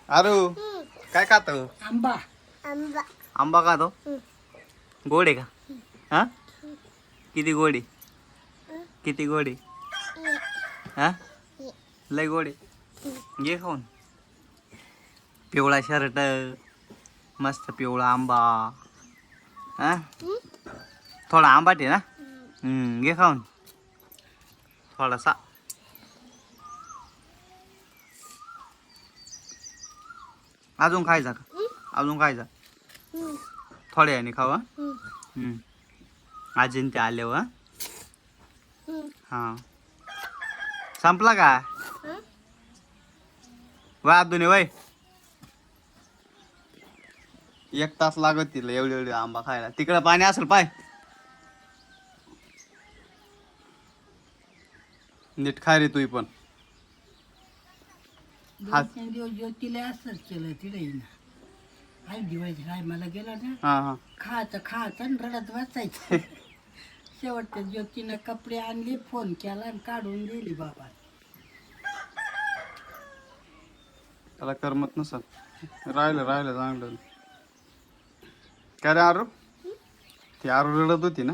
आरू काय खातो? आंबा. आंबा आंबा खातो. गोड आहे का? हा किती गोड आहे? किती गोड आहे? हा लय गोड आहे. घे खाऊन. पिवळा शर्ट मस्त पिवळा आंबा. हा थोडा आंबाट आहे ना. घे खाऊन थोडासा. अजून खायचा का? अजून खायचा थोड्या याने खाऊ. अजून ते आले हा संपला का? वा अजून वय 1 तास लागत तिला एवढी आंबा खायला. तिकडं पाणी असेल पाय. नीट खा रे तू पण. ज्योतीला असंच केलं तिथे ना. आई दिवाळी काय मला गेला ना. हा खायचं आणि रडत वाचायचं. शेवटच्या ज्योतीनं कपडे आणले, फोन केला आणि काढून दिली बाबा. त्याला करमत नसत. राहिलं चांगलं. काय रे आरू? ती आरू रडत होती ना.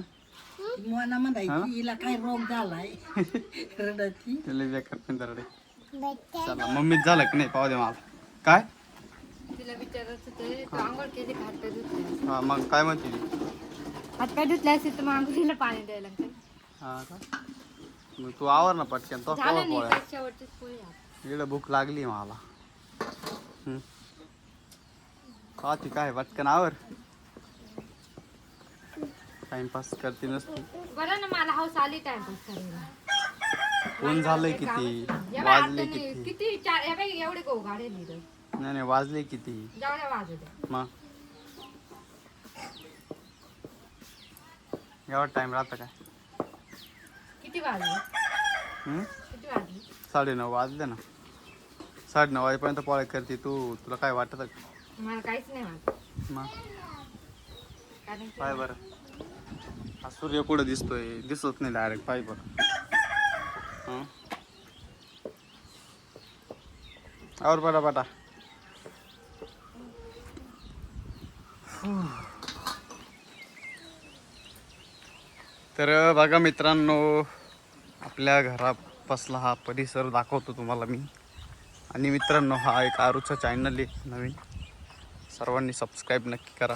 मला म्हणायची हिला काय रोग झालाय. रडती. त्याला बेकार पिंजरडे. चला मम्मीच झालं की नाही पाहू दे मला. काय तिला विचारत होते तू आंघोळ केली का? हातपाय धुतले? हा मग काय म्हणते ती? हातपाय धुतले असेल तर मग आंघोळीला पाणी द्यायला लागतं. हा का मग तू आवर ना पटकन. तो केव्हा झालं पोळ्या? नाही शेवटचीच पोळी आहे. इकडं भूक लागली मला. का ती काय पटकन आवर. टाइमपास करते नसती. बरं ना मला हौस आली टाइमपास करायला. ऊन झालंय किती वाजले किती. एवढे गो गाडे नाही नाही वाजले किती. जाऊ द्या वाजू द्या. मग एवढा टाइम राहता काय? किती वाजले? किती वाजले? 9:30 वाजले ना. 9:30 वाजेपर्यंत पोळ्या करते तू. तुला काय वाटत का? मला काहीच नाही वाटत. मग कारण की पाय बरं हा सूर्य कुठं दिसतोय? दिसत नाही डायरेक्ट. पाय बरं. और पटापटा. तर बघा मित्रांनो, आपल्या घरापासला हा परिसर दाखवतो तुम्हाला मी. आणि मित्रांनो, हा एक आरूचा चॅनल आहे नवीन. सर्वांनी सबस्क्राईब नक्की करा.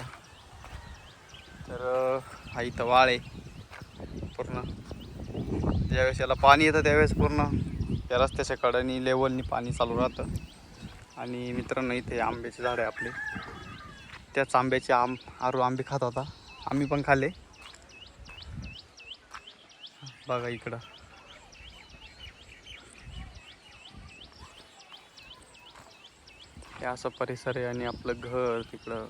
तर हा इथं वाळ आहे पूर्ण. ज्यावेळेस याला पाणी येतं त्यावेळेस पूर्ण त्या रस्त्याच्या कडेने लेवलनी पाणी चालू राहतं. आणि मित्रांनो, इथे आंब्याचे झाड आहे आपले. त्याच आंब्याचे आरू आंबे खात होता. आम्ही पण खाल्ले. बघा इकडं हे असं परिसर आहे. आणि आपलं घर तिकडं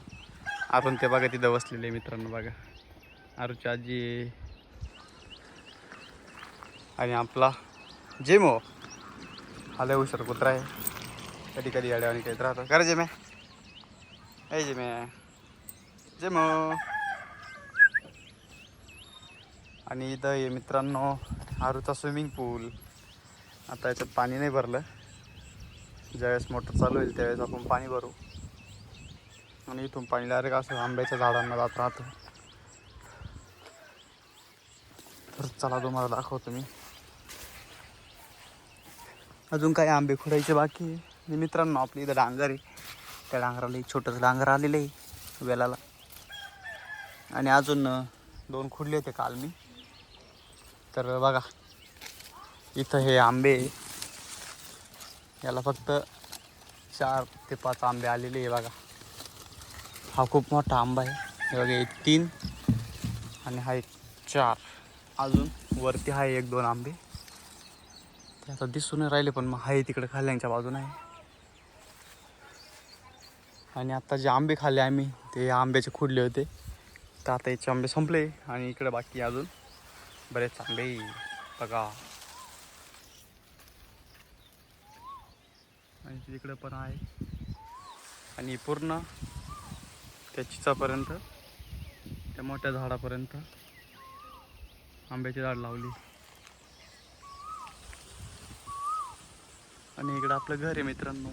आपण ते बघा तिथं बसलेले मित्रांनो. बघा आरूची आजी आहे. आणि आपला जेमो आले हुशार कुत्रा आहे. कधी कधी अड्यावानी काहीत राहतं. का रे जेम्या? ए जेम्या जेमो. आणि इथं आहे मित्रांनो आरूचा स्विमिंग पूल. आता याच्यात पाणी नाही भरलं. ज्यावेळेस मोटर चालू होईल त्यावेळेस आपण पाणी भरू. आणि इथून पाणी डायरेक्ट असं आंब्याच्या झाडांना जात राहतं. तर चला तुम्हाला दाखवतो मी. अजून काही आंबे खुडायचे बाकी आहे. आणि मित्रांनो, आपली इथं डांगर आहे. त्या डांगराला एक छोटंसं डांगर आलेलं आहे वेलाला. आणि अजून 2 खुडले होते काल मी. तर बघा इथं हे आंबे, याला फक्त 4 ते 5 आंबे आलेले आहे. बघा हा खूप मोठा आंबा आहे. हे बघा 1 3 आणि हा 1 4. अजून वरती हा 1 2 आंबे ते आता दिसून राहिले. पण मग हाय तिकडे खाल्ल्यांच्या बाजून आहे. आणि आता जे आंबे खाल्ले आम्ही ते आंब्याचे खुडले होते. तर आता याचे आंबे संपले. आणि इकडे बाकी अजून बरेच आंबे बघा. आणि तिकडे पण आहे. आणि पूर्ण त्या चिचापर्यंत त्या मोठ्या झाडापर्यंत आंब्याची झाड लावली. आणि इकडं आपलं घर आहे मित्रांनो.